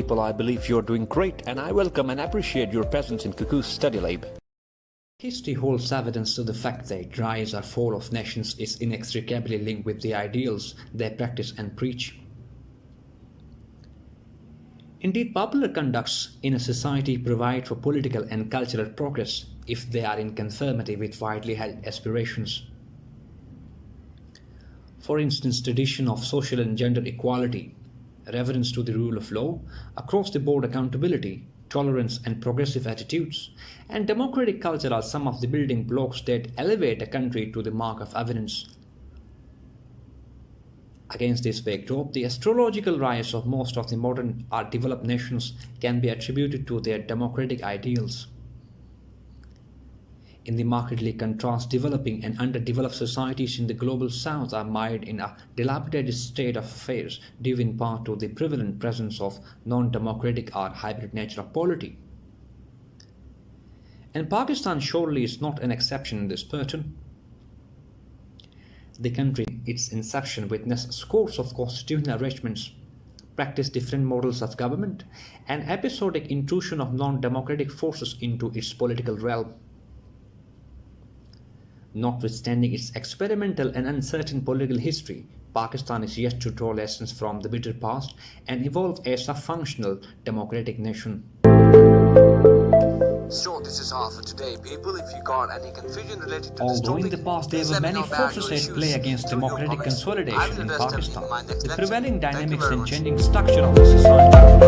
people, I believe you're doing great, and I welcome and appreciate your presence in Cuckoo's Study Lab. History holds evidence to the fact that rise or fall of nations is inextricably linked with the ideals they practice and preach. Indeed, popular conducts in a society provide for political and cultural progress if they are in conformity with widely held aspirations. For instance, tradition of social and gender equality, reverence to the rule of law, across-the-board accountability, tolerance and progressive attitudes, and democratic culture are some of the building blocks that elevate a country to the mark of eminence. Against this backdrop, the astrological rise of most of the modern or developed nations can be attributed to their democratic ideals. In the markedly contrast, developing and underdeveloped societies in the global south are mired in a dilapidated state of affairs due in part to the prevalent presence of non-democratic or hybrid nature of polity. And Pakistan surely is not an exception in this pattern. The country, its inception, witnessed scores of constitutional arrangements, practiced different models of government, and episodic intrusion of non-democratic forces into its political realm. Notwithstanding its experimental and uncertain political history, Pakistan is yet to draw lessons from the bitter past and evolve as a functional democratic nation. So this is all for today, people. If you got any confusion related to this Although topic, in the past there were many forces at play against democratic consolidation in Pakistan, the prevailing dynamics and changing structure of the society